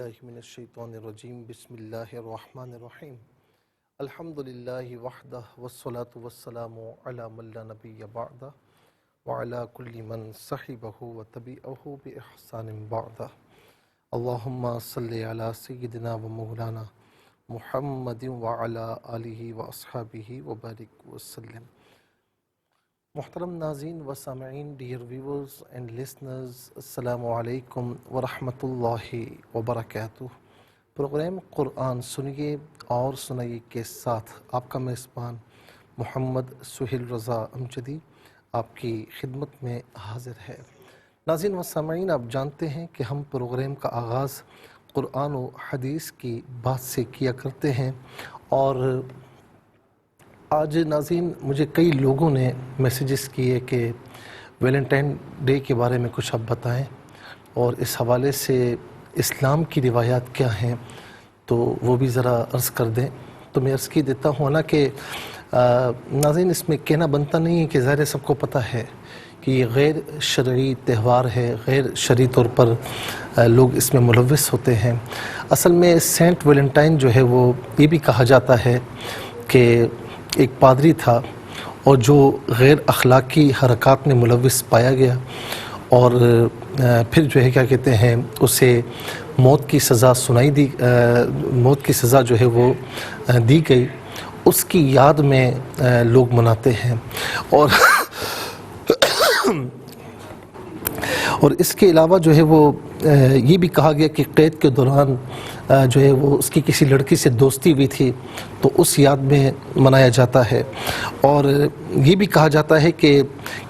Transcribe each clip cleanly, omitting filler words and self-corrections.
باللہ من الشیطان الرجیم بسم اللہ الرحمن الرحیم الحمدللہ وحدہ والصلاة والسلام علی من لا نبی بعدہ وعلی کل من صحبہ وتبعہ بإحسان بعدہ اللہم صلی علی سیدنا و مولانا محمد وعلی آلہ واصحابہ وبارک وسلم۔ محترم ناظرین و سامعین، ڈیئر ویورز اینڈ لسنرز، السلام علیکم ورحمۃ اللہ وبرکاتہ۔ پروگرام قرآن سنیے اور سنائیے کے ساتھ آپ کا میزبان محمد سہیل رضا امجدی آپ کی خدمت میں حاضر ہے۔ ناظرین و سامعین، آپ جانتے ہیں کہ ہم پروگرام کا آغاز قرآن و حدیث کی بات سے کیا کرتے ہیں، اور آج ناظرین مجھے کئی لوگوں نے میسیجز کیے کہ ویلنٹائن ڈے کے بارے میں کچھ آپ بتائیں، اور اس حوالے سے اسلام کی روایات کیا ہیں تو وہ بھی ذرا عرض کر دیں۔ تو میں عرض کی دیتا ہوں نا کہ ناظرین اس میں کہنا بنتا نہیں ہے کہ ظاہر سب کو پتہ ہے کہ یہ غیر شرعی تہوار ہے، غیر شرعی طور پر لوگ اس میں ملوث ہوتے ہیں۔ اصل میں سینٹ ویلنٹائن جو ہے وہ یہ بھی کہا جاتا ہے کہ ایک پادری تھا اور جو غیر اخلاقی حرکات میں ملوث پایا گیا، اور پھر جو ہے کیا کہتے ہیں اسے موت کی سزا موت کی سزا جو ہے وہ دی گئی۔ اس کی یاد میں لوگ مناتے ہیں، اور اس کے علاوہ جو ہے وہ یہ بھی کہا گیا کہ قید کے دوران جو ہے وہ اس کی کسی لڑکی سے دوستی ہوئی تھی تو اس یاد میں منایا جاتا ہے۔ اور یہ بھی کہا جاتا ہے کہ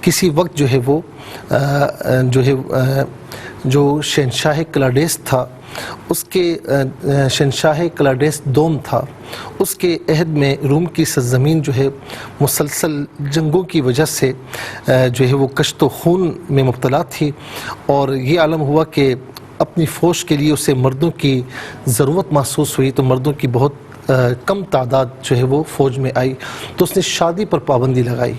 کسی وقت جو ہے وہ جو شہنشاہ کلاڈیس تھا، اس کے شہنشاہ کلاڈیس دوم تھا، اس کے عہد میں روم کی سرزمین جو ہے مسلسل جنگوں کی وجہ سے جو ہے وہ کشت و خون میں مبتلا تھی، اور یہ عالم ہوا کہ اپنی فوج کے لیے اسے مردوں کی ضرورت محسوس ہوئی، تو مردوں کی بہت کم تعداد جو ہے وہ فوج میں آئی، تو اس نے شادی پر پابندی لگائی۔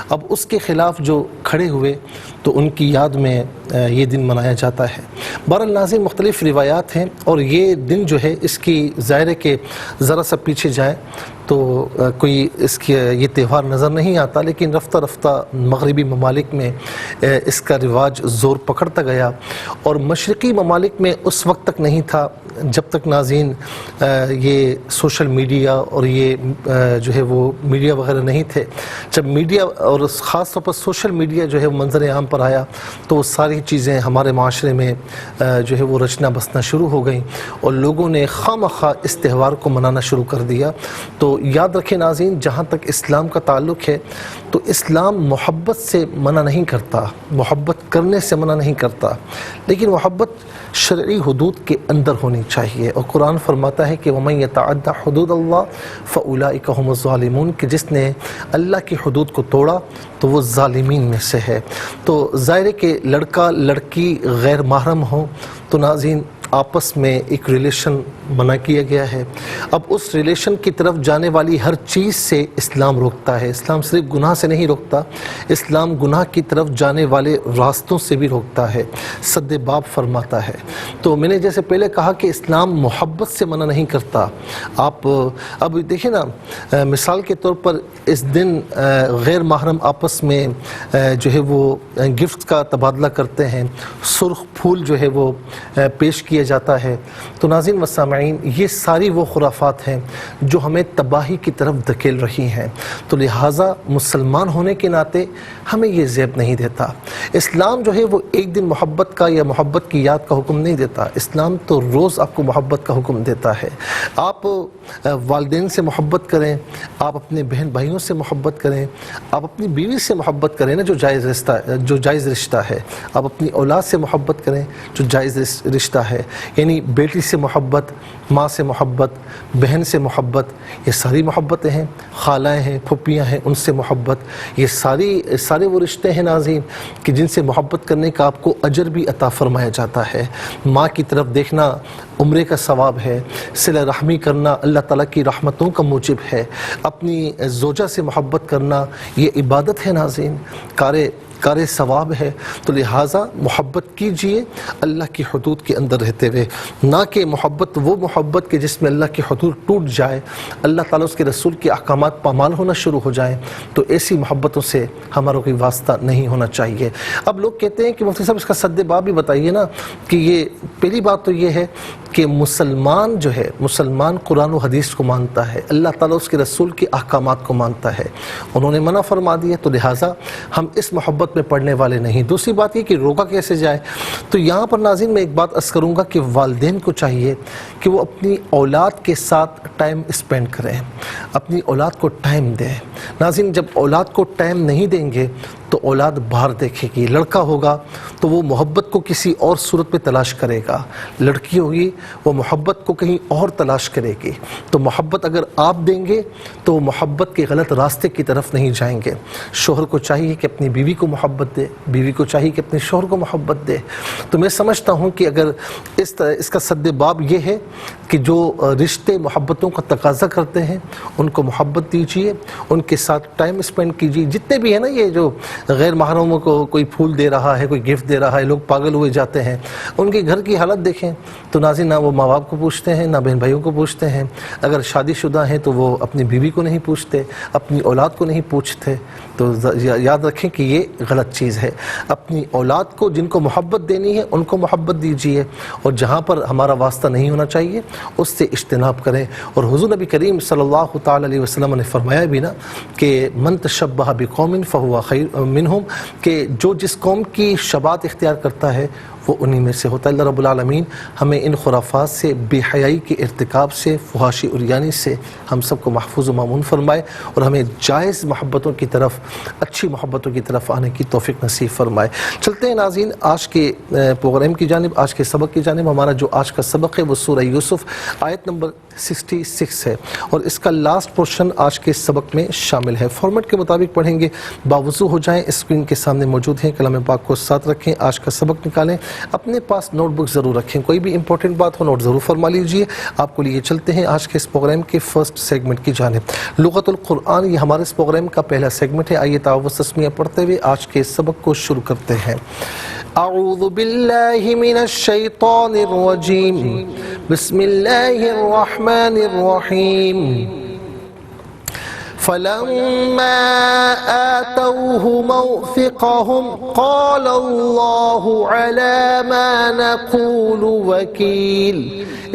اب اس کے خلاف جو کھڑے ہوئے تو ان کی یاد میں یہ دن منایا جاتا ہے۔ بہرحال ناظرین مختلف روایات ہیں، اور یہ دن جو ہے اس کی ظاہر ہے کہ ذرا سا پیچھے جائیں تو کوئی اس کی یہ تہوار نظر نہیں آتا، لیکن رفتہ رفتہ مغربی ممالک میں اس کا رواج زور پکڑتا گیا، اور مشرقی ممالک میں اس وقت تک نہیں تھا جب تک ناظرین یہ سوشل میڈیا اور یہ جو ہے وہ میڈیا وغیرہ نہیں تھے۔ جب میڈیا اور خاص طور پر سوشل میڈیا جو ہے وہ منظر عام پر آیا تو وہ ساری چیزیں ہمارے معاشرے میں جو ہے وہ رچنا بسنا شروع ہو گئیں، اور لوگوں نے خواہ اس تہوار کو منانا شروع کر دیا۔ تو یاد رکھیں ناظرین، جہاں تک اسلام کا تعلق ہے تو اسلام محبت سے منع نہیں کرتا، محبت کرنے سے منع نہیں کرتا، لیکن محبت شرعی حدود کے اندر ہونی چاہیے۔ اور قرآن فرماتا ہے کہ وَمَن يَتَعَدَّ حُدُودَ اللَّهِ فَأُولَٰئِكَ هُمُ الظَّالِمُونَ، کہ جس نے اللہ کی حدود کو توڑا تو وہ ظالمین میں سے ہے۔ تو ظاہر ہے کہ لڑکا لڑکی غیر محرم ہوں تو ناظرین آپس میں ایک ریلیشن بنا کیا گیا ہے۔ اب اس ریلیشن کی طرف جانے والی ہر چیز سے اسلام روکتا ہے۔ اسلام صرف گناہ سے نہیں روکتا، اسلام گناہ کی طرف جانے والے راستوں سے بھی روکتا ہے، سد باب فرماتا ہے۔ تو میں نے جیسے پہلے کہا کہ اسلام محبت سے منع نہیں کرتا۔ آپ اب دیکھیں نا، مثال کے طور پر اس دن غیر محرم آپس میں جو ہے وہ گفٹ کا تبادلہ کرتے ہیں، سرخ پھول جو ہے وہ پیش کیا جاتا ہے۔ تو ناظرین و سامعین، یہ ساری وہ خرافات ہیں جو ہمیں تباہی کی طرف دھکیل رہی ہیں، تو لہٰذا مسلمان ہونے کے ناطے ہمیں یہ زیب نہیں دیتا۔ اسلام جو ہے وہ ایک دن محبت کا یا محبت کی یاد کا حکم نہیں دیتا، اسلام تو روز آپ کو محبت کا حکم دیتا ہے۔ آپ والدین سے محبت کریں، آپ اپنے بہن بھائیوں سے محبت کریں، آپ اپنی بیوی سے محبت کریں نا، جو جائز رشتہ ہے، آپ اپنی اولاد سے محبت کریں جو جائز رشتہ ہے، یعنی بیٹی سے محبت، ماں سے محبت، بہن سے محبت، یہ ساری محبتیں ہیں، خالائیں ہیں، پھپھیاں ہیں، ان سے محبت، یہ سارے وہ رشتے ہیں ناظرین کہ جن سے محبت کرنے کا آپ کو اجر بھی عطا فرمایا جاتا ہے۔ ماں کی طرف دیکھنا عمرے کا ثواب ہے، صلہ رحمی کرنا اللہ تعالیٰ کی رحمتوں کا موجب ہے، اپنی زوجہ سے محبت کرنا یہ عبادت ہے ناظرین۔ کار ثواب ہے، تو لہٰذا محبت کیجئے اللہ کی حدود کے اندر رہتے ہوئے، نہ کہ محبت وہ محبت کہ جس میں اللہ کی حدود ٹوٹ جائے، اللہ تعالیٰ اس کے رسول کے احکامات پامال ہونا شروع ہو جائیں، تو ایسی محبتوں سے ہمارا کوئی واسطہ نہیں ہونا چاہیے۔ اب لوگ کہتے ہیں کہ مفتی صاحب اس کا سد باب بھی بتائیے نا، کہ یہ پہلی بات تو یہ ہے کہ مسلمان جو ہے، مسلمان قرآن و حدیث کو مانتا ہے، اللہ تعالیٰ اس کے رسول کے احکامات کو مانتا ہے، انہوں نے منع فرما دیا، تو لہٰذا ہم اس محبت میں پڑھنے والے نہیں۔ دوسری بات یہ کہ روکا کیسے جائے، تو یہاں پر ناظرین میں ایک بات عرض کروں گا کہ والدین کو چاہیے کہ وہ اپنی اولاد کے ساتھ ٹائم اسپینڈ کریں، اپنی اولاد کو ٹائم دیں۔ ناظرین جب اولاد کو ٹائم نہیں دیں گے تو اولاد باہر دیکھے گی، لڑکا ہوگا تو وہ محبت کو کسی اور صورت میں تلاش کرے گا، لڑکی ہوگی وہ محبت کو کہیں اور تلاش کرے گی، تو محبت اگر آپ دیں گے تو وہ محبت کے غلط راستے کی طرف نہیں جائیں گے۔ شوہر کو چاہیے کہ اپنی بیوی کو محبت دے، بیوی کو چاہیے کہ اپنے شوہر کو محبت دے۔ تو میں سمجھتا ہوں کہ اگر اس کا سد باب یہ ہے کہ جو رشتے محبتوں کا تقاضا کرتے ہیں ان کو محبت دیجیے، ان کے ساتھ ٹائم اسپینڈ کیجیے، جتنے بھی ہیں نا یہ جو غیر محرموں کو کوئی پھول دے رہا ہے، کوئی گفٹ دے رہا ہے، لوگ پاگل ہوئے جاتے ہیں، ان کے گھر کی حالت دیکھیں تو ناظرین نہ وہ ماں باپ کو پوچھتے ہیں، نہ بہن بھائیوں کو پوچھتے ہیں، اگر شادی شدہ ہیں تو وہ اپنی بیوی کو نہیں پوچھتے، اپنی اولاد کو نہیں پوچھتے، تو یاد رکھیں کہ یہ غلط چیز ہے۔ اپنی اولاد کو جن کو محبت دینی ہے ان کو محبت دیجیے، اور جہاں پر ہمارا واسطہ نہیں ہونا چاہیے اس سے اجتناب کریں۔ اور حضور نبی کریم صلی اللہ تعالی علیہ وسلم نے فرمایا بھی نا کہ من تشبہ بقوم فہو خیر منہم، کہ جو جس قوم کی شباہت اختیار کرتا ہے وہ انہی میں سے ہوتا ہے۔ اللہ رب العالمین ہمیں ان خرافات سے، بے حیائی کے ارتکاب سے، فحاشی عریانی سے ہم سب کو محفوظ و مامون فرمائے، اور ہمیں جائز محبتوں کی طرف، اچھی محبتوں کی طرف آنے کی توفیق نصیب فرمائے۔ چلتے ہیں ناظرین آج کے پروگرام کی جانب، آج کے سبق کی جانب۔ ہمارا جو آج کا سبق ہے وہ سورہ یوسف آیت نمبر 66 ہے، اور اس کا لاسٹ پورشن آج کے سبق میں شامل ہے۔ فارمیٹ کے مطابق پڑھیں گے، باوضو ہو جائیں، اسکرین کے سامنے موجود ہیں، کلام پاک کو ساتھ رکھیں، آج کا سبق نکالیں، اپنے پاس نوٹ بک ضرور رکھیں، کوئی بھی امپورٹنٹ بات ہو نوٹ ضرور فرما لیجئے۔ آپ کو لیے چلتے ہیں آج کے اس پروگرام کے فرسٹ سیگمنٹ کی جانب۔ لغت القرآن یہ ہمارے اس پروگرام کا پہلا سیگمنٹ ہے۔ آئیے تعاوذ تسمیہ پڑھتے ہوئے آج کے سبق کو شروع کرتے ہیں۔ اعوذ باللہ من الشیطان الرجیم، بسم اللہ الرحمن الرحیم۔ فلما آتوه موثقهم قال الله على ما نقول وکیل۔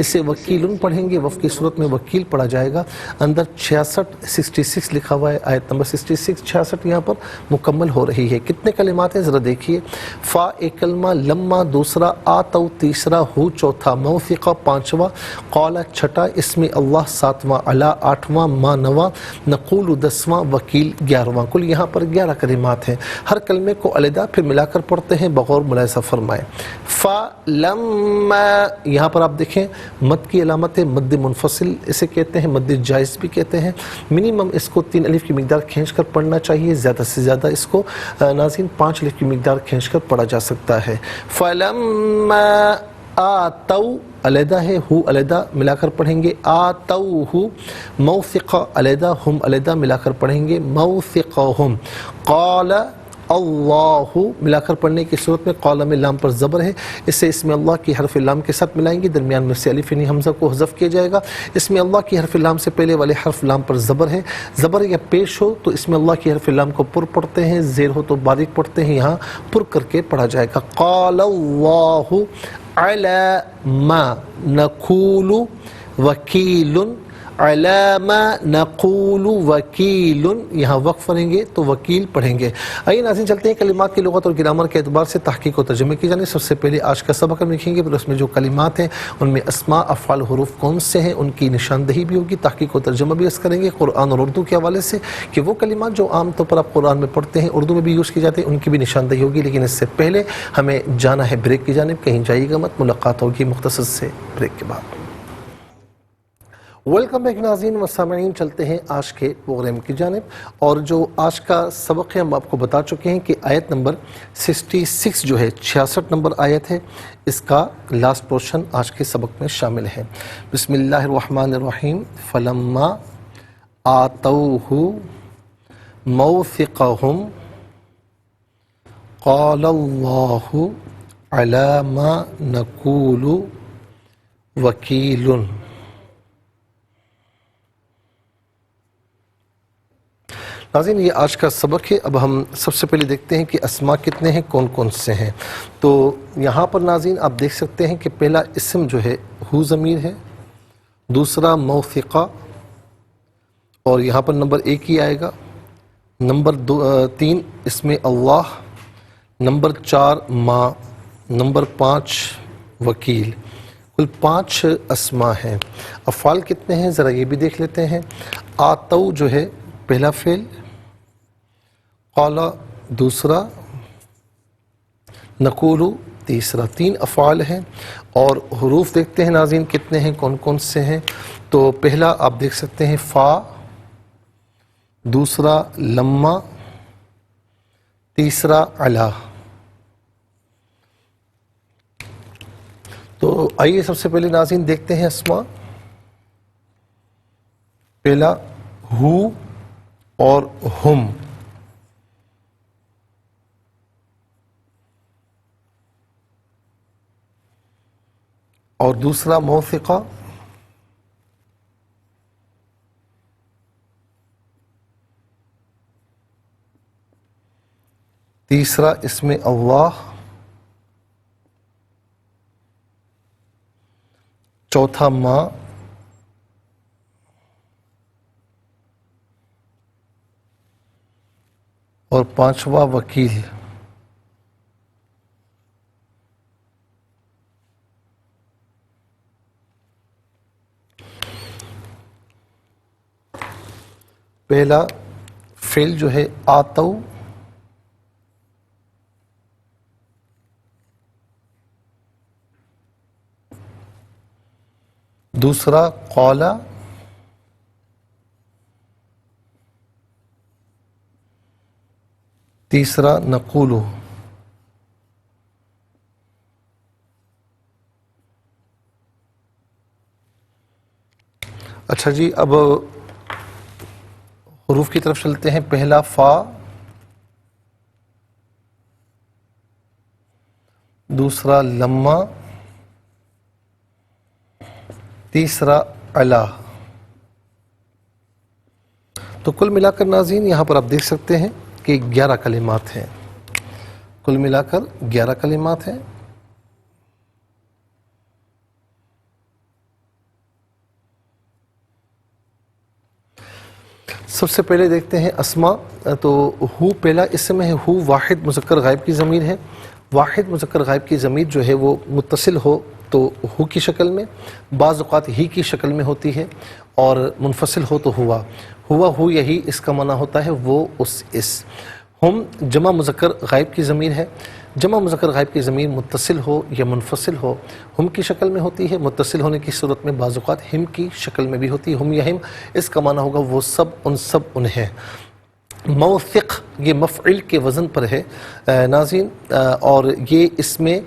اسے وکیل پڑھیں گے، وف کی صورت میں وکیل پڑھا جائے گا۔ اندر 66 لکھا ہوا ہے، آیت نمبر 66 یہاں پر مکمل ہو رہی ہے۔ کتنے کلمات ہیں ذرا دیکھیے۔ فا ایک کلمہ، لما دوسرا، آتو تیسرا، ہو چوتھا، موثقہ پانچواں، قال چھٹا، اسم اللہ ساتواں، علا آٹھواں، ما نواں، نقول 10واں، وکیل 11واں۔ کل یہاں پر 11 کلمات ہیں۔ ہر کلمے کو علیحدہ پھر ملا کر پڑھتے ہیں، بغور ملاحظہ فرمائیں۔ فا لما، یہاں پر آپ دیکھیں مد کی علامت ہے، مد منفصل اسے کہتے ہیں، مد جائز بھی کہتے ہیں۔ منیمم اس کو 3 الف کی مقدار کھینچ کر پڑھنا چاہیے، زیادہ سے زیادہ اس کو ناظرین 5 الف کی مقدار کھینچ کر پڑھا جا سکتا ہے۔ فلما آتو علیحدہ ہے، ہو علیحدہ ملا کر پڑھیں گے، آتوہ، موثقہ علیحدہ، ہم علیحدہ ملا کر پڑھیں گے، موثقہم۔ قال اللہ ملا کر پڑھنے کی صورت میں قال میں لام پر زبر ہے، اسے اسم اللہ کی حرف لام کے ساتھ ملائیں گے، درمیان میں سے الف یعنی حمزہ کو حذف کیا جائے گا۔ اسم اللہ کی حرف لام سے پہلے والے حرف لام پر زبر ہے، زبر یا پیش ہو تو اسم اللہ کی حرف لام کو پر پڑھتے ہیں، زیر ہو تو باریک پڑھتے ہیں، یہاں پر کر کے پڑھا جائے گا۔ قال اللہ علی ما نقول وکیل، علی ما نقول وکیل، یہاں وقف پڑھیں گے تو وکیل پڑھیں گے۔ آئیے ناظرین چلتے ہیں کلمات کی لغت اور گرامر کے اعتبار سے تحقیق و ترجمے کی جانب۔ سب سے پہلے آج کا سبق ہم لکھیں گے، پھر اس میں جو کلمات ہیں ان میں اسماء، افعال، حروف کون سے ہیں، ان کی نشاندہی بھی ہوگی، تحقیق و ترجمہ بھی اس کریں گے قرآن اور اردو کے حوالے سے، کہ وہ کلمات جو عام طور پر آپ قرآن میں پڑھتے ہیں، اردو میں بھی یوز کی جاتے ہیں، ان کی بھی نشاندہی ہوگی۔ لیکن اس سے پہلے ہمیں جانا ہے بریک کی جانب، کہیں جائیے گا مت، ملاقات ہوگی مختصر سے بریک کے بعد۔ ویلکم بیک ناظرین و سامعین، چلتے ہیں آج کے پروگرام کی جانب، اور جو آج کا سبق ہے ہم آپ کو بتا چکے ہیں کہ آیت نمبر 66 جو ہے 66 نمبر آیت ہے، اس کا لاسٹ پورشن آج کے سبق میں شامل ہے۔ بسم اللہ الرحمن الرحیم۔ فلما آتوہ موثقہم قال اللہ علی ما نقول وکیل. ناظرین یہ آج کا سبق ہے. اب ہم سب سے پہلے دیکھتے ہیں کہ اسماء کتنے ہیں، کون کون سے ہیں. تو یہاں پر ناظرین آپ دیکھ سکتے ہیں کہ پہلا اسم جو ہے ہو ضمیر ہے، دوسرا موثقہ، اور یہاں پر نمبر 1 ہی آئے گا. نمبر 3 اسم اللہ، نمبر 4 ما، نمبر 5 وکیل. کل 5 اسماء ہیں. افعال کتنے ہیں ذرا یہ بھی دیکھ لیتے ہیں. آتو جو ہے پہلا فعل، قال دوسرا، نقول تیسرا. 3 افعال ہیں. اور حروف دیکھتے ہیں ناظرین کتنے ہیں، کون کون سے ہیں. تو پہلا آپ دیکھ سکتے ہیں فا، دوسرا لما، تیسرا علا. تو آئیے سب سے پہلے ناظرین دیکھتے ہیں اسماء. پہلا ہو اور ہم، اور دوسرا موثقہ، تیسرا اسم اللہ، چوتھا ما، اور 5واں وکیل. پہلا فعل جو ہے آتو، دوسرا قولا، تیسرا نقولو. اچھا جی، اب حروف کی طرف چلتے ہیں. پہلا فا، دوسرا لما، تیسرا علا. تو کل ملا کر ناظرین یہاں پر آپ دیکھ سکتے ہیں کہ 11 کلمات ہیں. کل ملا کر 11 کلمات ہیں. سب سے پہلے دیکھتے ہیں اسماء. تو ہو پہلا اسم ہے. ہو واحد مذکر غائب کی ضمیر ہے. واحد مذکر غائب کی ضمیر جو ہے وہ متصل ہو تو ہو کی شکل میں، بعض اوقات ہی کی شکل میں ہوتی ہے، اور منفصل ہو تو ہوا. ہوا، ہو، یہی اس کا معنی ہوتا ہے وہ، اس. ہم جمع مذکر غائب کی ضمیر ہے. جمع مذکر غائب کی ضمیر متصل ہو یا منفصل ہو ہم کی شکل میں ہوتی ہے. متصل ہونے کی صورت میں بعض اوقات ہم کی شکل میں بھی ہوتی ہے. ہم یا ہم، اس کا معنی ہوگا وہ سب، ان سب، انہیں. موثق یہ مفعل کے وزن پر ہے ناظرین، اور یہ اس میں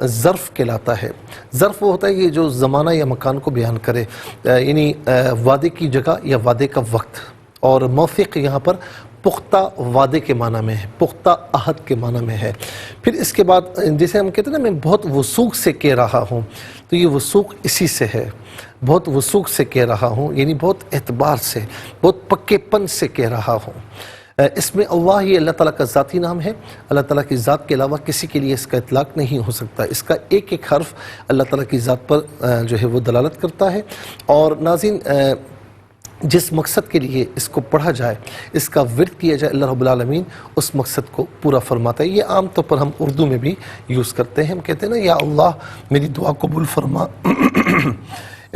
ظرف کہلاتا ہے. ظرف وہ ہوتا ہے کہ جو زمانہ یا مکان کو بیان کرے، یعنی وعدے کی جگہ یا وعدے کا وقت. اور موثق یہاں پر پختہ وعدے کے معنی میں ہے، پختہ عہد کے معنی میں ہے. پھر اس کے بعد جیسے ہم کہتے ہیں نا میں بہت وثوق سے کہہ رہا ہوں، تو یہ وثوق اسی سے ہے. بہت وثوق سے کہہ رہا ہوں یعنی بہت اعتبار سے، بہت پکے پن سے کہہ رہا ہوں. اس میں اللہ یہ اللہ تعالیٰ کا ذاتی نام ہے. اللہ تعالیٰ کی ذات کے علاوہ کسی کے لیے اس کا اطلاق نہیں ہو سکتا. اس کا ایک ایک حرف اللہ تعالیٰ کی ذات پر جو ہے وہ دلالت کرتا ہے. اور ناظرین جس مقصد کے لیے اس کو پڑھا جائے، اس کا ورد کیا جائے، اللہ رب العالمین اس مقصد کو پورا فرماتا ہے. یہ عام طور پر ہم اردو میں بھی یوز کرتے ہیں. ہم کہتے ہیں نا یا اللہ میری دعا قبول فرما.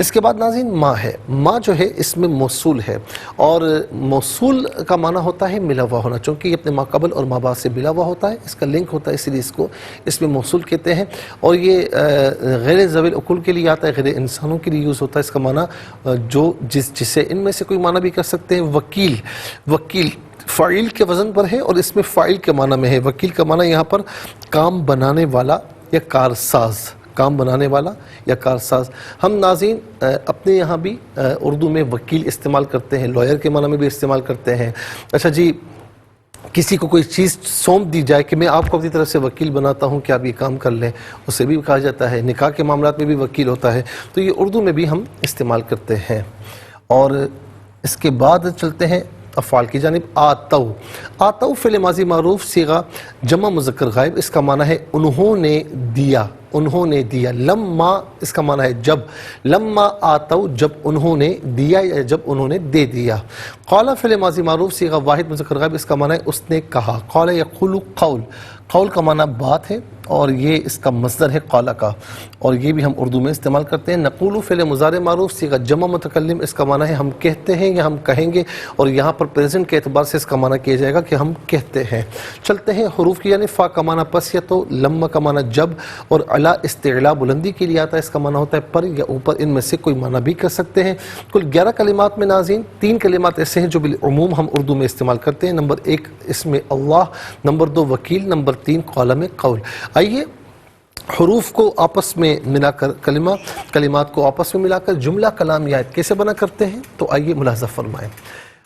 اس کے بعد ناظرین ما ہے. ما جو ہے اس میں موصول ہے، اور موصول کا معنی ہوتا ہے ملا ہوا ہونا. چونکہ یہ اپنے ما قبل اور ما بعد سے ملا ہوا ہوتا ہے، اس کا لنک ہوتا ہے، اس لیے اس کو اس میں موصول کہتے ہیں. اور یہ غیر ذوی العقول کے لیے آتا ہے، غیر انسانوں کے لیے یوز ہوتا ہے. اس کا معنی جو جسے ان میں سے کوئی معنی بھی کر سکتے ہیں. وکیل، وکیل فاعل کے وزن پر ہے اور اس میں فاعل کے معنی میں ہے. وکیل کا معنی یہاں پر کام بنانے والا یا کارساز، کام بنانے والا یا کارساز. ہم ناظرین اپنے یہاں بھی اردو میں وکیل استعمال کرتے ہیں، لائر کے معنی میں بھی استعمال کرتے ہیں. اچھا جی، کسی کو کوئی چیز سونپ دی جائے کہ میں آپ کو اپنی طرف سے وکیل بناتا ہوں کہ آپ یہ کام کر لیں، اسے بھی کہا جاتا ہے۔ نکاح کے معاملات میں بھی وکیل ہوتا ہے، تو یہ اردو میں بھی ہم استعمال کرتے ہیں۔ اور اس کے بعد چلتے ہیں افعال کی جانب۔ آتو، آتو فعل ماضی معروف صیغہ جمع مذکر غائب، اس کا معنی ہے انہوں نے دیا، انہوں نے دیا۔ لما اس کا معنی ہے جب، لما آتو جب انہوں نے دیا یا جب انہوں نے دے دیا۔ قال فعل ماضی معروف صیغہ واحد مذکر غائب، اس کا معنی ہے اس نے کہا۔ قال یقول قول، قول کا معنی بات ہے اور یہ اس کا مصدر ہے قال کا، اور یہ بھی ہم اردو میں استعمال کرتے ہیں۔ نقول فعل مضارع معروف صیغہ جمع متکلم، اس کا معنی ہے ہم کہتے ہیں یا ہم کہیں گے، اور یہاں پر پریزنٹ کے اعتبار سے اس کا معنی کیا جائے گا کہ ہم کہتے ہیں۔ چلتے ہیں حروف کی، یعنی فا کا معنی پس یا تو، لما کا معنی جب، اور علا استعلاء بلندی کے لیے آتا ہے، اس کا معنی ہوتا ہے پر یا اوپر، ان میں سے کوئی معنی بھی کر سکتے ہیں۔ کل 11 کلمات میں ناظرین 3 کلمات ایسے ہیں جو بالعموم ہم اردو میں استعمال کرتے ہیں۔ نمبر 1 اسم اللہ، نمبر 2 وکیل، نمبر 3 قال میں قول۔ آئیے حروف کو آپس میں ملا کر کلمات کو آپس میں ملا کر جملہ کلامیات کیسے بنا کرتے ہیں، تو آئیے ملاحظہ فرمائیں۔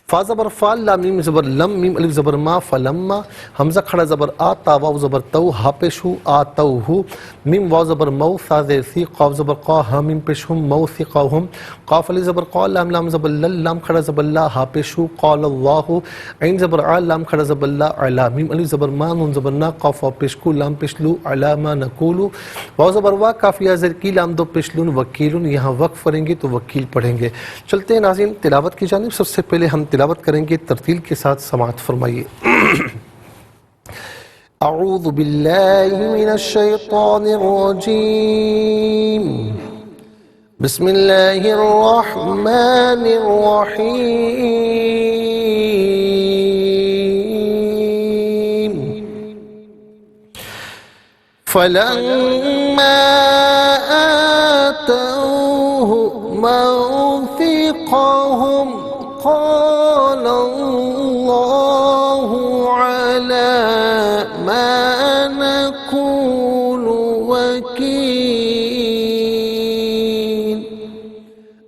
فا زبر فا، لام میم زبر لم، میم الف زبر ما، فلما، حمزہ کھڑا زبر آ، تا واو زبر تو، ہا پیش ہو، آتو ہو، میم واو زبر مو، ثا زیر سی، قاف زبر قا، ہا میم پیش ہم، مو ثقاہم، قاف علی زبر قا، لام لام زبر لل، لام کھڑا زبر لا، ہا پیش ہو، قال اللہ، عین زبر ع، لام کھڑا زبر لا، علا، میم الف زبر ما، نون زبر نا، قاف واو پیش کو، لام پیش لو، علا ما نقول، واو زبر وا، کاف یا زیر کی، لام دو پیش لون، وکیلون، یہاں وقف کریں گے تو وکیل پڑھیں گے۔ چلتے ہیں ناظرین تلاوت کی جانب۔ سب سے پہلے ہم تلاوت کریں گے، ترتیل کے ساتھ سماعت فرمائیے۔ اعوذ باللہ من الشیطان الرجیم، بسم اللہ الرحمن الرحیم۔ فلما آتوه موثقهم قال اللہ علی ما نقول وکیل۔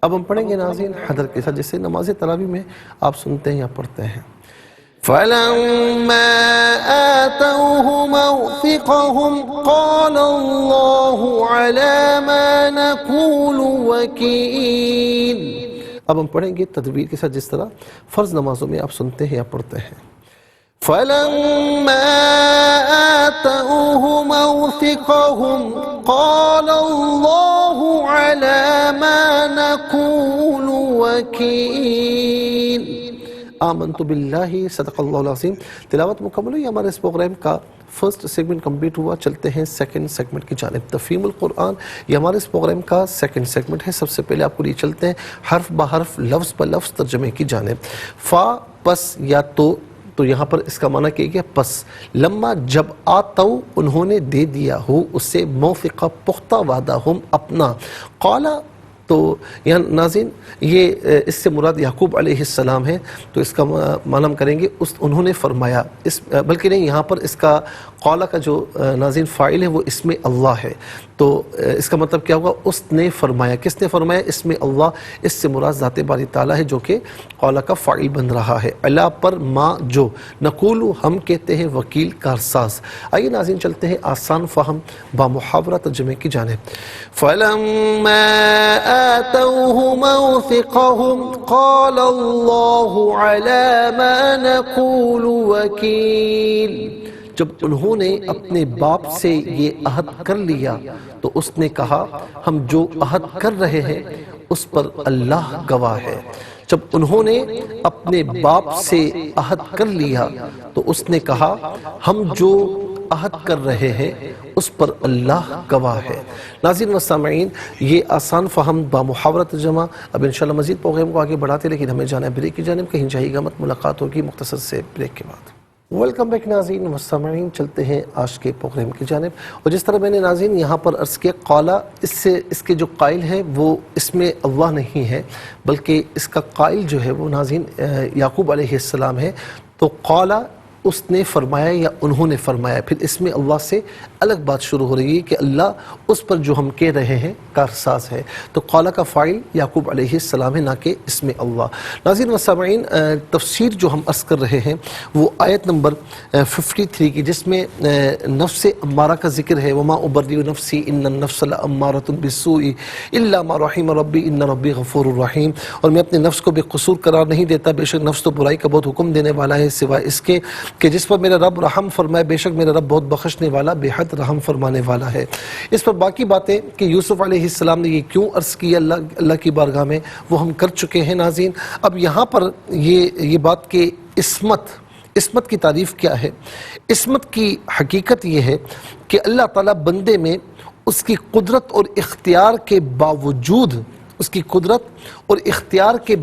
اب ہم پڑھیں گے ناظرین حدر کے ساتھ، جیسے نماز تراویح میں آپ سنتے ہیں یا پڑھتے ہیں۔ فَلَمَّا آتَوْهُ مَوْثِقَهُمْ قَالَ اللَّهُ عَلَى مَا نَقُولُ وَكِيلٌ۔ اب ہم پڑھیں گے تدبیر کے ساتھ، جس طرح فرض نمازوں میں آپ سنتے ہیں یا پڑھتے ہیں۔ فَلَمَّا آتَوْهُ مَوْثِقَهُمْ قَالَ اللَّهُ عَلَى مَا نَقُولُ وَكِيلٌ۔ آمنت باللہ، صدق اللہ العظیم۔ تلاوت مکمل ہوئی، ہمارے اس پروگرام کا فرسٹ سیگمنٹ کمپلیٹ ہوا۔ چلتے ہیں سیکنڈ سیگمنٹ کی جانب۔ تفہیم القرآن یہ ہمارے اس پروگرام کا سیکنڈ سیگمنٹ ہے۔ سب سے پہلے آپ کو لیے چلتے ہیں حرف بحرف، لفظ بلفظ ترجمے کی جانب۔ فا پس یا تو یہاں پر اس کا معنی کیا گیا پس۔ لما جب، آتو انہوں نے دے دیا، ہو اس سے، موثقہ پختہ وعدہ، ہم اپنا، قالا تو یہاں ناظرین یہ اس سے مراد یعقوب علیہ السلام ہے، تو اس کا معنی ہم کریں گے انہوں نے فرمایا، بلکہ نہیں، یہاں پر اس کا قالا کا جو ناظرین فاعل ہے وہ اسم اللہ ہے، تو اس کا مطلب کیا ہوگا، اس نے فرمایا۔ کس نے فرمایا؟ اسم اللہ، اس سے مراد ذات باری تعالیٰ ہے جو کہ قالا کا فاعل بن رہا ہے۔ اللہ پر، ما جو، نقولو ہم کہتے ہیں، وکیل کارساز۔ آئیے ناظرین چلتے ہیں آسان فہم با محاورہ ترجمے کی جانب۔ فَلَمَّا آتَوْهُ مَوْثِقَهُمْ قَالَ اللَّهُ عَلَى مَا نَقُولُ وَكِيلٌ۔ جب انہوں نے اپنے باپ سے یہ عہد کر لیا تو اس نے کہا ہم جو عہد کر رہے ہیں اس پر اللہ گواہ ہے۔ جب انہوں نے اپنے باپ سے عہد کر لیا تو اس نے کہا ہم جو عہد کر رہے ہیں اس پر اللہ گواہ ہے۔ ناظرین و سامعین، یہ آسان فہم با محاورہ ترجمہ۔ اب انشاءاللہ مزید پروگرام کو آگے بڑھاتے، لیکن ہمیں جانا ہے بریک کی جانب، کہیں جائیے گا مت، ملاقات ہوگی مختصر سے بریک کے بعد۔ ویلکم بیک ناظرین و سامعین، چلتے ہیں آج کے پروگرام کی جانب۔ اور جس طرح میں نے ناظرین یہاں پر عرض کیا، قالا اس کے جو قائل ہے وہ اسم اللہ نہیں ہے، بلکہ اس کا قائل جو ہے وہ ناظرین یعقوب علیہ السلام ہے۔ تو قالا اس نے فرمایا یا انہوں نے فرمایا، پھر اس میں اللہ سے الگ بات شروع ہو رہی ہے کہ اللہ اس پر جو ہم کہہ رہے ہیں کارساز ہے۔ تو قال کا فاعل یعقوب علیہ السلام ہے، نہ کہ اس میں اللہ۔ ناظرین و سامعین، تفسیر جو ہم عرض کر رہے ہیں وہ آیت نمبر 53 کی، جس میں نفس امارہ کا ذکر ہے، وما ابرئ نفسی ان النفس لامارۃ بالسوء الا ما رحم ربی ان ربی غفور الرحیم، اور میں اپنے نفس کو بے قصور قرار نہیں دیتا، بے شک نفس تو برائی کا بہت حکم دینے والا ہے، سوائے اس کے کہ جس پر میرا رب رحم فرمائے، بے شک میرا رب بہت بخشنے والا، بے حد رحم فرمانے والا ہے۔ اس پر باقی باتیں کہ یوسف علیہ السلام نے یہ کیوں عرض کیا اللہ کی بارگاہ میں، وہ ہم کر چکے ہیں ناظرین۔ اب یہاں پر یہ بات کہ عصمت کی تعریف کیا ہے؟ عصمت کی حقیقت یہ ہے کہ اللہ تعالیٰ بندے میں اس کی قدرت اور اختیار کے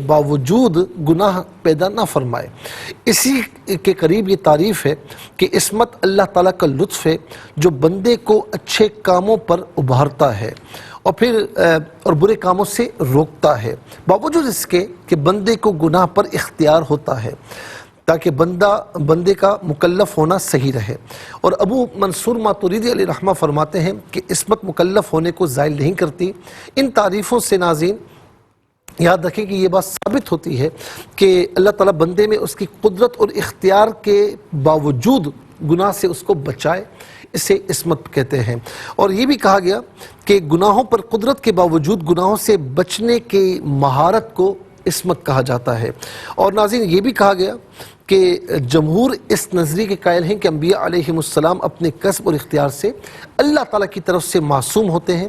باوجود گناہ پیدا نہ فرمائے۔ اسی کے قریب یہ تعریف ہے کہ عصمت اللہ تعالیٰ کا لطف ہے جو بندے کو اچھے کاموں پر ابھارتا ہے اور برے کاموں سے روکتا ہے، باوجود اس کے کہ بندے کو گناہ پر اختیار ہوتا ہے، تاکہ بندے کا مکلف ہونا صحیح رہے۔ اور ابو منصور ماتوریدی علیہ رحمہ فرماتے ہیں کہ عصمت مکلف ہونے کو زائل نہیں کرتی۔ ان تعریفوں سے ناظرین یاد رکھیں کہ یہ بات ثابت ہوتی ہے کہ اللہ تعالیٰ بندے میں اس کی قدرت اور اختیار کے باوجود گناہ سے اس کو بچائے، اسے عصمت کہتے ہیں۔ اور یہ بھی کہا گیا کہ گناہوں پر قدرت کے باوجود گناہوں سے بچنے کی مہارت کو عصمت کہا جاتا ہے۔ اور ناظرین یہ بھی کہا گیا کہ جمہور اس نظریے کے قائل ہیں کہ انبیاء علیہم السلام اپنے کسب اور اختیار سے اللہ تعالیٰ کی طرف سے معصوم ہوتے ہیں۔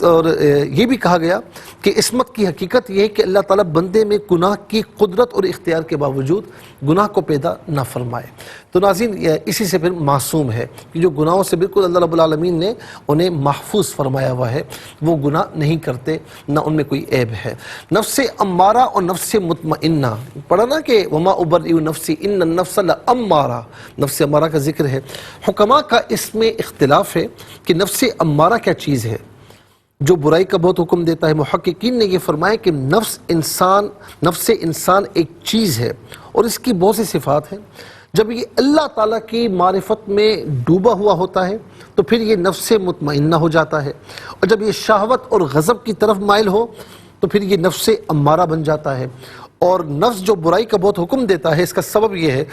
اور یہ بھی کہا گیا کہ عصمت کی حقیقت یہ ہے کہ اللہ تعالیٰ بندے میں گناہ کی قدرت اور اختیار کے باوجود گناہ کو پیدا نہ فرمائے۔ تو ناظرین اسی سے پھر معصوم ہے کہ جو گناہوں سے بالکل اللہ رب العالمین نے انہیں محفوظ فرمایا ہوا ہے، وہ گناہ نہیں کرتے، نہ ان میں کوئی عیب ہے۔ نفس امارہ اور نفس مطمئنہ پڑھا نا کہ وما ابرئ نفسی ان النفس لامارہ، نفس امارہ کا ذکر ہے۔ حکماء کا اس میں اختلاف ہے کہ نفس امارہ کیا چیز ہے جو برائی کا بہت حکم دیتا ہے۔ محققین نے یہ فرمایا کہ نفس انسان ایک چیز ہے اور اس کی بہت سی صفات ہیں۔ جب یہ اللہ تعالیٰ کی معرفت میں ڈوبا ہوا ہوتا ہے تو پھر یہ نفس مطمئنہ ہو جاتا ہے، اور جب یہ شہوت اور غضب کی طرف مائل ہو تو پھر یہ نفس امارہ بن جاتا ہے۔ اور نفس جو برائی کا بہت حکم دیتا ہے، اس کا سبب یہ ہے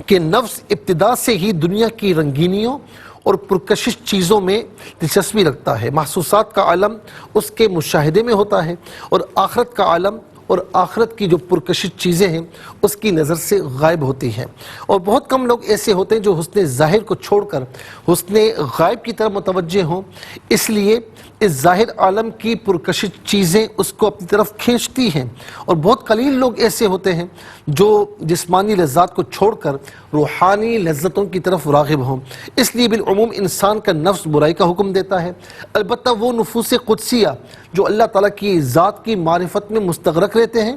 کہ نفس ابتدا سے ہی دنیا کی رنگینیوں اور پرکشش چیزوں میں دلچسپی رکھتا ہے۔ محسوسات کا عالم اس کے مشاہدے میں ہوتا ہے، اور آخرت کا عالم اور آخرت کی جو پرکشش چیزیں ہیں اس کی نظر سے غائب ہوتی ہیں۔ اور بہت کم لوگ ایسے ہوتے ہیں جو حسن ظاہر کو چھوڑ کر حسن غائب کی طرف متوجہ ہوں، اس لیے اس ظاہر عالم کی پرکشش چیزیں اس کو اپنی طرف کھینچتی ہیں۔ اور بہت قلیل لوگ ایسے ہوتے ہیں جو جسمانی لذات کو چھوڑ کر روحانی لذتوں کی طرف راغب ہوں۔ اس لیے بالعموم انسان کا نفس برائی کا حکم دیتا ہے۔ البتہ وہ نفوس قدسیہ جو اللہ تعالیٰ کی ذات کی معرفت میں مستغرق رہتے ہیں،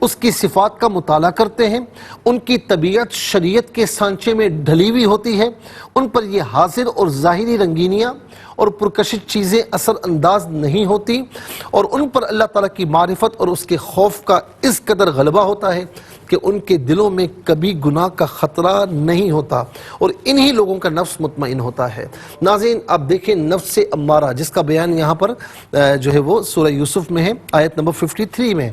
اس کی صفات کا مطالعہ کرتے ہیں، ان کی طبیعت شریعت کے سانچے میں ڈھلی ہوئی ہوتی ہے، ان پر یہ حاضر اور ظاہری رنگینیاں اور پرکشش چیزیں اثر انداز نہیں ہوتی، اور ان پر اللہ تعالیٰ کی معرفت اور اس کے خوف کا اس قدر غلبہ ہوتا ہے کہ ان کے دلوں میں کبھی گناہ کا خطرہ نہیں ہوتا، اور انہی لوگوں کا نفس مطمئن ہوتا ہے۔ ناظرین آپ دیکھیں نفس امارہ جس کا بیان یہاں پر جو ہے وہ سورہ یوسف میں ہے، آیت نمبر 53 میں،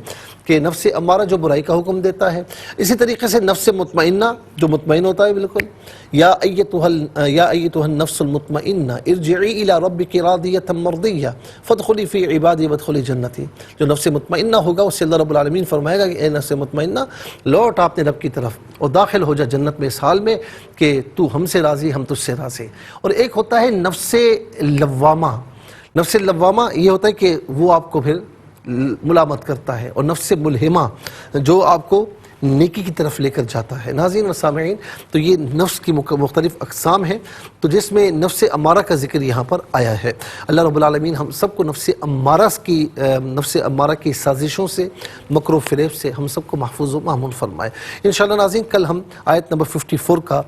کہ نفس امارہ جو برائی کا حکم دیتا ہے۔ اسی طریقے سے نفس مطمئنہ جو مطمئن ہوتا ہے بالکل، یا ایتها النفس المطمئنہ ارجعی الی ربک راضیۃ مرضیہ فادخلی فی عبادی وادخلی جنتی۔ جو نفس مطمئنہ ہوگا اس سے اللہ رب العالمین فرمائے گا کہ اے نفس مطمئنہ لوٹ اپنے رب کی طرف اور داخل ہو جا جنت میں، اس حال میں کہ تو ہم سے راضی ہم تجھ سے راضی۔ اور ایک ہوتا ہے نفس لوامہ۔ نفس لوامہ یہ ہوتا ہے کہ وہ آپ کو پھر ملامت کرتا ہے، اور نفس ملہمہ جو آپ کو نیکی کی طرف لے کر جاتا ہے۔ ناظرین و سامعین تو یہ نفس کی مختلف اقسام ہیں، تو جس میں نفس امارہ کا ذکر یہاں پر آیا ہے۔ اللہ رب العالمین ہم سب کو نفس امارہ کی سازشوں سے، مکر و فریب سے ہم سب کو محفوظ و مامون فرمائے۔ انشاءاللہ ناظرین کل ہم آیت نمبر 54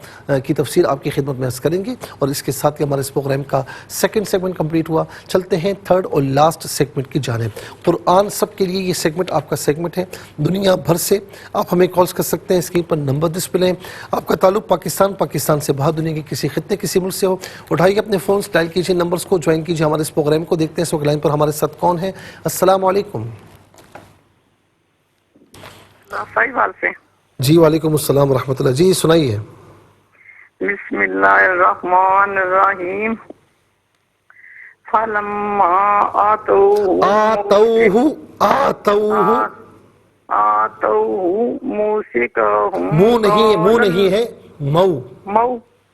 کی تفسیر آپ کی خدمت میں عرض کریں گے، اور اس کے ساتھ ہی ہمارے اس پروگرام کا سیکنڈ سیگمنٹ کمپلیٹ ہوا۔ چلتے ہیں تھرڈ اور لاسٹ سیگمنٹ کی جانب۔ قرآن سب کے لیے یہ سیگمنٹ آپ کا سیگمنٹ ہے۔ دنیا بھر سے آپ ہمیں ہمیں کالز کر سکتے ہیں، اسکرین پر نمبر ڈسپلے ہیں۔ آپ کا تعلق پاکستان سے باہر دنیا کے کسی خطے کسی ملک سے ہو، اٹھائیے اپنے فونز، ڈائل کیجیے نمبرز کو، جوائن کیجیے ہمارے اس پروگرام کو۔ دیکھتے ہیں اس وقت لائن پر ہمارے ساتھ کون ہے۔ السلام علیکم۔ سائیوال سے جی وعلیکم السلام ورحمۃ اللہ، جی سنائیے۔ بسم اللہ الرحمن الرحیم فلما آتوہ موسکہم منہ نہیں ہے،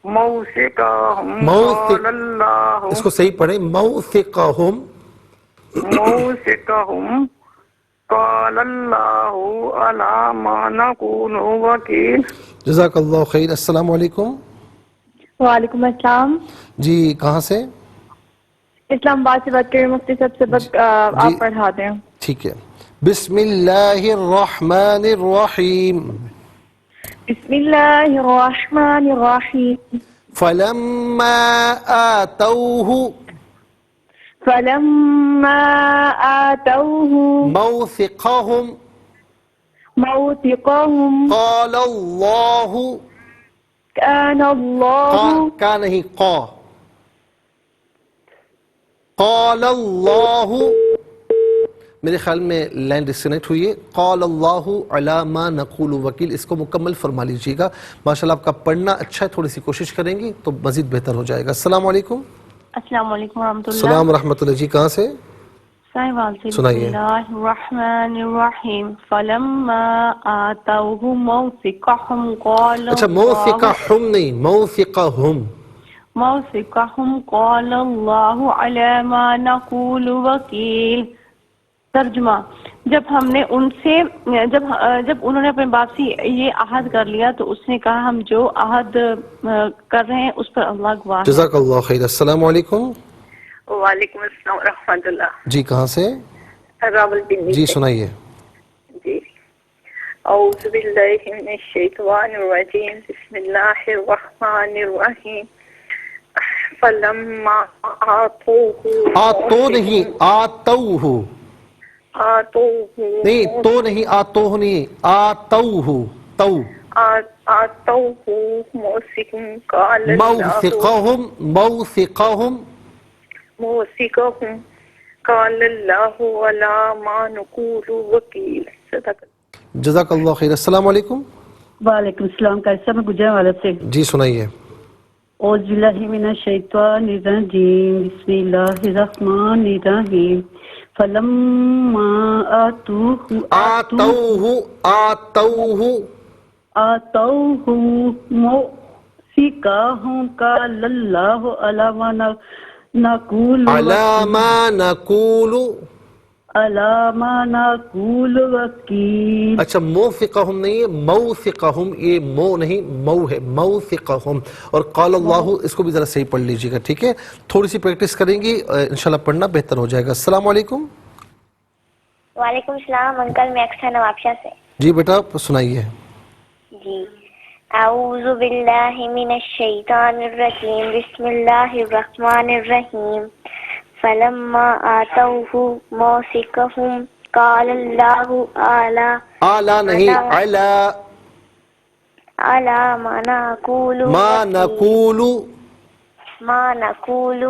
موسکہم قال اللہ، اس کو صحیح پڑھیں، موثقہم قال اللہ علی ما نقول وکیل۔ جزاک اللہ خیر۔ السلام علیکم۔ وعلیکم السلام۔ جی کہاں سے؟ اسلام آباد سے بات کریں، مفتی صاحب سے بات آپ پڑھا دیں۔ ٹھیک ہے۔ بسم اللہ الرحمن الرحیم۔ بسم اللہ الرحمن الرحیم۔ فلما آتوہ موثقہم قال اللہ، كان اللہ، کا نہیں قا، قال اللہ، میرے خیال میں لائن ڈسکنیکٹ ہوئی ہے۔ قال اللہ علی ما نقول وکیل، اس کو مکمل فرما لیجیے گا۔ ماشاءاللہ آپ کا پڑھنا اچھا ہے، تھوڑی سی کوشش کریں گی تو مزید بہتر ہو جائے گا۔ السلام علیکم۔ السلام علیکم ورحمۃ اللہ۔ السلام ورحمۃ اللہ، جی کہاں سے؟ سائیوال سے۔ بسم سنائیے۔ اللہ الرحمن الرحیم فلما آتوہ موثقہم قال اچھا موثقہم نہیں، موثقہم۔ موثقہم قال اللہ علی ما نقول وکیل۔ ترجمہ، جب ہم نے ان سے جب انہوں نے اپنے باپ سے یہ عہد کر لیا تو اس نے کہا ہم جو عہد کر رہے ہیں اس پر اللہ گواہ ہے۔ جزاک اللہ خیر۔ السلام علیکم۔ وعلیکم السلام ورحمۃ اللہ۔ جی کہاں سے؟ راولپنڈی جی سے۔ سنائیے۔ جی اعوذ باللہ من الشیطان الرجیم بسم اللہ الرحمن الرحیم فلما آتوہ، آتو نہیں، آتوہ نہیں، تو نہیں، آتوہ نہیں، آتوہ، تو آتوہ موثقہم قال اللہ، موثقہم قال اللہ علی ما نقول وکیل۔ صدق۔ جزاک اللہ خیر۔ السلام علیکم۔ وعلیکم السلام۔ کیسا میں گجرانوالہ سے۔ جی سنائیے۔ اعوذ باللہ من الشیطان الرجیم بسم اللہ الرحمن الرحیم فلما آتوہ موثقہم قال اللہ علی ما نقول وکیل۔ اچھا موثقہم نہیں ہے، موثقہم، یہ مو نہیں مو ہے، موثقہم۔ اور قال اللہ اس کو بھی ذرا صحیح پڑھ لیجیے گا، ٹھیک ہے؟ تھوڑی سی پریکٹس کریں گی انشاءاللہ پڑھنا بہتر ہو جائے گا۔ السلام علیکم۔ وعلیکم السلام انکل، میں اکثر نوابشاہ سے۔ جی بیٹا سنائیے۔ جی اعوذ باللہ من الشیطان الرجیم بسم اللہ الرحمن الرحیم فلما آتوہ موثقہم قال اللہ اعلیٰ نہیں، علی ما نقول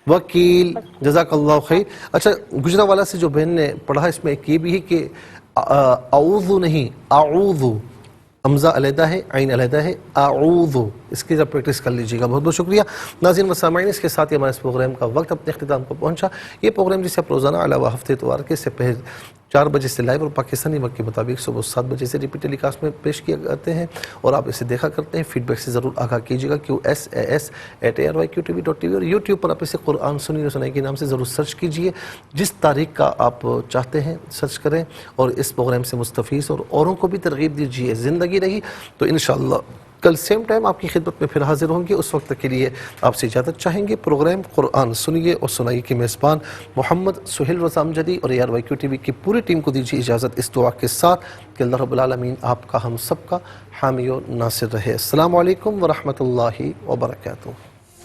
وکیل۔ جزاک اللہ خیر۔ اچھا گجرانوالہ سے جو بہن نے پڑھا اس میں ایک یہ بھی ہے کہ اعوذ نہیں، اعوذ، حمزہ علیحدہ ہے، عین علیحدہ ہے، اعوذ، اس کی ذرا پریکٹس کر لیجیے گا۔ بہت بہت شکریہ ناظرین و سامعین، اس کے ساتھ ہی ہمارے اس پروگرام کا وقت اپنے اختتام کو پہنچا۔ یہ پروگرام جسے آپ روزانہ علاوہ ہفتے اتوار کے سے پہلے 4 بجے سے لائیو اور پاکستانی وقت کے مطابق صبح 7 بجے سے ریپیٹ ٹیلی کاسٹ میں پیش کیا جاتے ہیں اور آپ اسے دیکھا کرتے ہیں۔ فیڈ بیک سے ضرور آگاہ کیجیے گا۔ QSAS@ARYQTV.tv اور یوٹیوب پر آپ اسے قرآن سنی و سنائی کے نام سے ضرور سرچ کیجیے۔ جس تاریخ کا آپ چاہتے ہیں سرچ کریں اور اس پروگرام سے مستفیض اور اوروں کو بھی ترغیب دیجیے۔ زندگی رہی تو انشاءاللہ کل سیم ٹائم آپ کی خدمت میں پھر حاضر ہوں گے۔ اس وقت کے لیے آپ سے اجازت چاہیں گے۔ پروگرام قرآن سنیے اور سنائیے کے میزبان محمد سہیل رضا امجدی اور ARYQTV کی پوری ٹیم کو دیجیے اجازت اس دعا کے ساتھ کہ اللہ رب العالمین آپ کا ہم سب کا حامی و ناصر رہے۔ السلام علیکم ورحمۃ اللہ وبرکاتہ۔